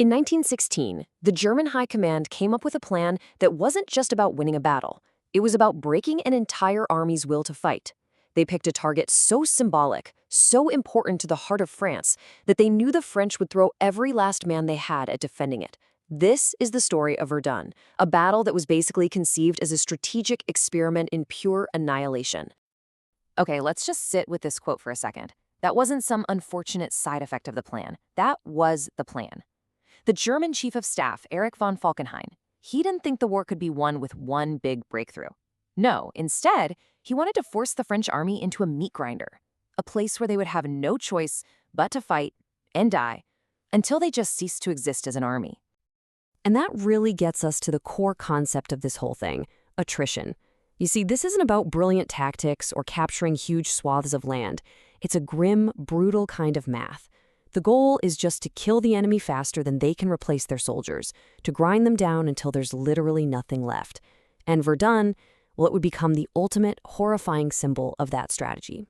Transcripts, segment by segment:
In 1916, the German High Command came up with a plan that wasn't just about winning a battle. It was about breaking an entire army's will to fight. They picked a target so symbolic, so important to the heart of France, that they knew the French would throw every last man they had at defending it. This is the story of Verdun, a battle that was basically conceived as a strategic experiment in pure annihilation. Okay, let's just sit with this quote for a second. That wasn't some unfortunate side effect of the plan. That was the plan. The German chief of staff, Erich von Falkenhayn, he didn't think the war could be won with one big breakthrough. No, instead, he wanted to force the French army into a meat grinder, a place where they would have no choice but to fight and die until they just ceased to exist as an army. And that really gets us to the core concept of this whole thing, attrition. You see, this isn't about brilliant tactics or capturing huge swaths of land. It's a grim, brutal kind of math. The goal is just to kill the enemy faster than they can replace their soldiers, to grind them down until there's literally nothing left. And Verdun, well, it would become the ultimate, horrifying symbol of that strategy.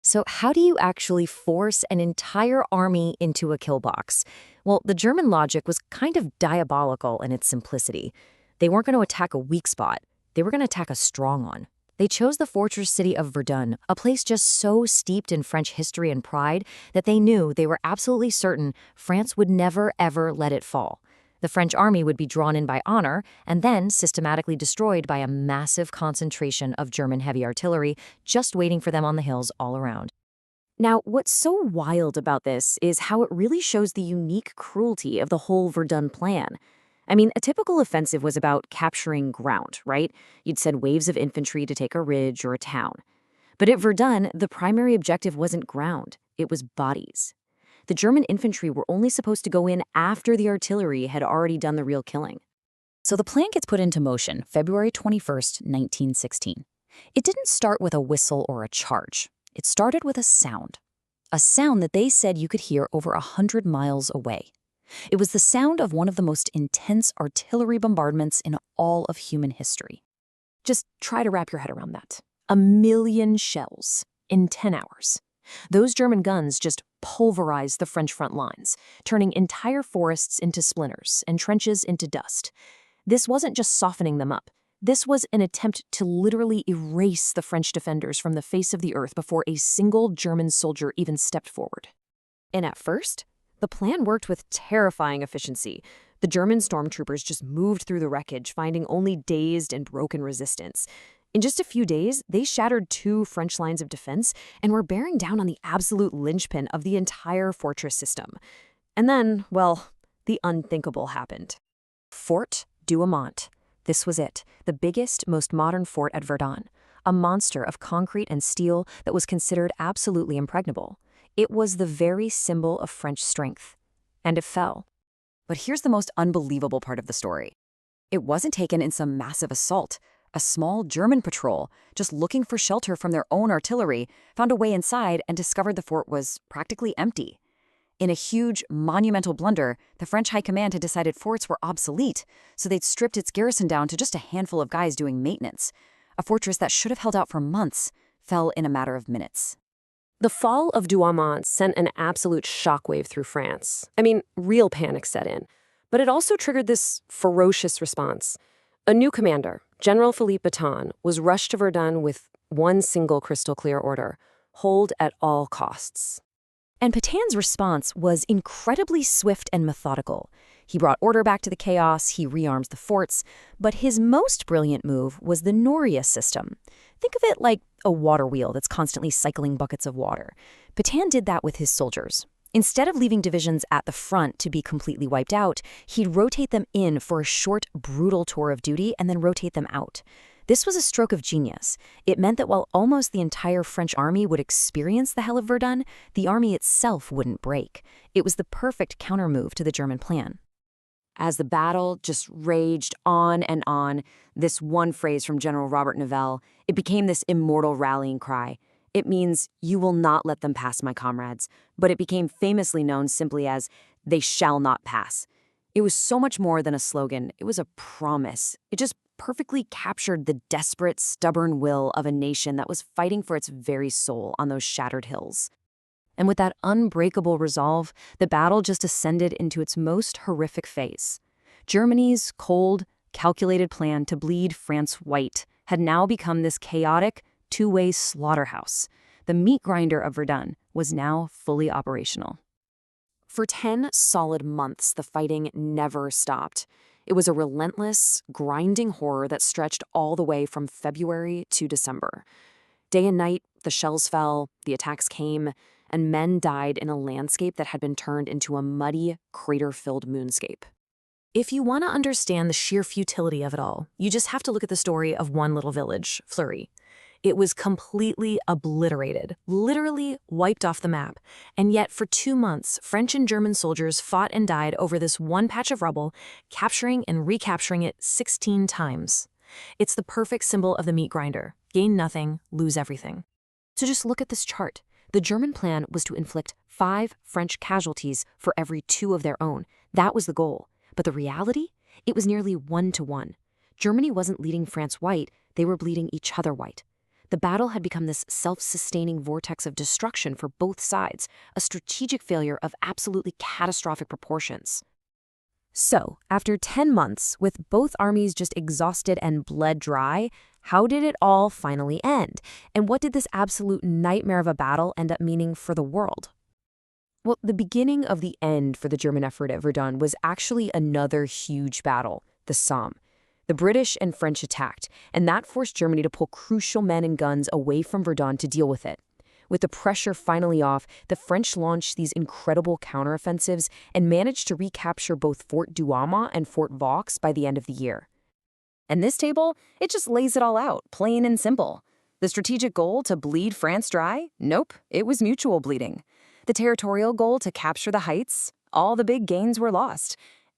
So how do you actually force an entire army into a kill box? Well, the German logic was kind of diabolical in its simplicity. They weren't going to attack a weak spot. They were going to attack a strong one. They chose the fortress city of Verdun, a place just so steeped in French history and pride that they knew they were absolutely certain France would never, ever let it fall. The French army would be drawn in by honor and then systematically destroyed by a massive concentration of German heavy artillery just waiting for them on the hills all around. Now, what's so wild about this is how it really shows the unique cruelty of the whole Verdun plan. I mean, a typical offensive was about capturing ground, right? You'd send waves of infantry to take a ridge or a town. But at Verdun, the primary objective wasn't ground, it was bodies. The German infantry were only supposed to go in after the artillery had already done the real killing. So the plan gets put into motion February 21st, 1916. It didn't start with a whistle or a charge. It started with a sound that they said you could hear over 100 miles away. It was the sound of one of the most intense artillery bombardments in all of human history. Just try to wrap your head around that. 1 million shells in 10 hours. Those German guns just pulverized the French front lines, turning entire forests into splinters and trenches into dust. This wasn't just softening them up. This was an attempt to literally erase the French defenders from the face of the earth before a single German soldier even stepped forward. And at first, the plan worked with terrifying efficiency. The German stormtroopers just moved through the wreckage, finding only dazed and broken resistance. In just a few days, they shattered 2 French lines of defense and were bearing down on the absolute linchpin of the entire fortress system. And then, well, the unthinkable happened. Fort Douaumont. This was it, the biggest, most modern fort at Verdun, a monster of concrete and steel that was considered absolutely impregnable. It was the very symbol of French strength. And it fell. But here's the most unbelievable part of the story. It wasn't taken in some massive assault. A small German patrol, just looking for shelter from their own artillery, found a way inside and discovered the fort was practically empty. In a huge, monumental blunder, the French High Command had decided forts were obsolete, so they'd stripped its garrison down to just a handful of guys doing maintenance. A fortress that should have held out for months fell in a matter of minutes. The fall of Douaumont sent an absolute shockwave through France. I mean, real panic set in. But it also triggered this ferocious response. A new commander, General Philippe Pétain, was rushed to Verdun with one single crystal-clear order: hold at all costs. And Pétain's response was incredibly swift and methodical. He brought order back to the chaos, he rearmed the forts, but his most brilliant move was the Noria system. Think of it like a water wheel that's constantly cycling buckets of water. Pétain did that with his soldiers. Instead of leaving divisions at the front to be completely wiped out, he'd rotate them in for a short, brutal tour of duty and then rotate them out. This was a stroke of genius. It meant that while almost the entire French army would experience the hell of Verdun, the army itself wouldn't break. It was the perfect countermove to the German plan. As the battle just raged on and on, this one phrase from General Robert Nivelle, it became this immortal rallying cry. It means, "You will not let them pass, my comrades," but it became famously known simply as, "They shall not pass." It was so much more than a slogan. It was a promise. It just perfectly captured the desperate, stubborn will of a nation that was fighting for its very soul on those shattered hills. And with that unbreakable resolve, the battle just ascended into its most horrific phase. Germany's cold, calculated plan to bleed France white had now become this chaotic, two-way slaughterhouse. The meat grinder of Verdun was now fully operational. For 10 solid months, the fighting never stopped. It was a relentless, grinding horror that stretched all the way from February to December. Day and night, the shells fell, the attacks came, and men died in a landscape that had been turned into a muddy, crater-filled moonscape. If you want to understand the sheer futility of it all, you just have to look at the story of one little village, Fleury. It was completely obliterated, literally wiped off the map. And yet, for 2 months, French and German soldiers fought and died over this one patch of rubble, capturing and recapturing it 16 times. It's the perfect symbol of the meat grinder. Gain nothing, lose everything. So just look at this chart. The German plan was to inflict 5 French casualties for every 2 of their own. That was the goal. But the reality? It was nearly 1-to-1. Germany wasn't leading France white, they were bleeding each other white. The battle had become this self-sustaining vortex of destruction for both sides, a strategic failure of absolutely catastrophic proportions. So, after 10 months, with both armies just exhausted and bled dry, how did it all finally end? And what did this absolute nightmare of a battle end up meaning for the world? Well, the beginning of the end for the German effort at Verdun was actually another huge battle, the Somme. The British and French attacked, and that forced Germany to pull crucial men and guns away from Verdun to deal with it. With the pressure finally off, the French launched these incredible counteroffensives and managed to recapture both Fort Douaumont and Fort Vaux by the end of the year. And this table, it just lays it all out, plain and simple. The strategic goal to bleed France dry? Nope, it was mutual bleeding. The territorial goal to capture the heights? All the big gains were lost.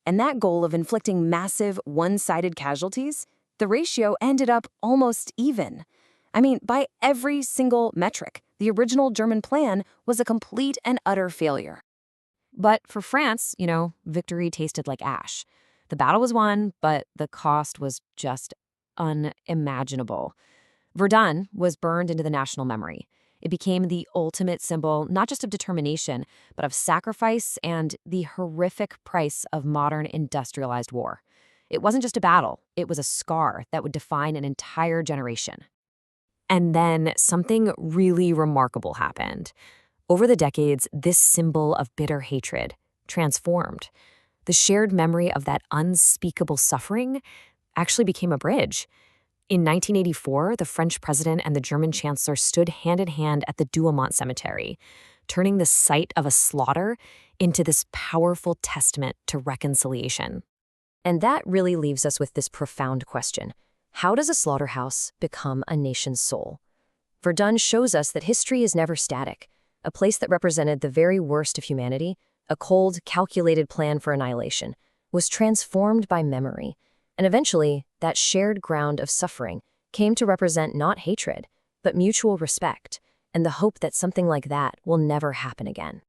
And that goal of inflicting massive, one-sided casualties? The ratio ended up almost even. I mean, by every single metric, the original German plan was a complete and utter failure. But for France, victory tasted like ash. The battle was won, but the cost was just unimaginable. Verdun was burned into the national memory. It became the ultimate symbol, not just of determination, but of sacrifice and the horrific price of modern industrialized war. It wasn't just a battle, it was a scar that would define an entire generation. And then something really remarkable happened. Over the decades, this symbol of bitter hatred transformed. The shared memory of that unspeakable suffering actually became a bridge. In 1984, the French president and the German chancellor stood hand in hand at the Douaumont cemetery, turning the site of a slaughter into this powerful testament to reconciliation. And that really leaves us with this profound question. How does a slaughterhouse become a nation's soul? Verdun shows us that history is never static. A place that represented the very worst of humanity, a cold, calculated plan for annihilation, was transformed by memory. And eventually, that shared ground of suffering came to represent not hatred, but mutual respect, and the hope that something like that will never happen again.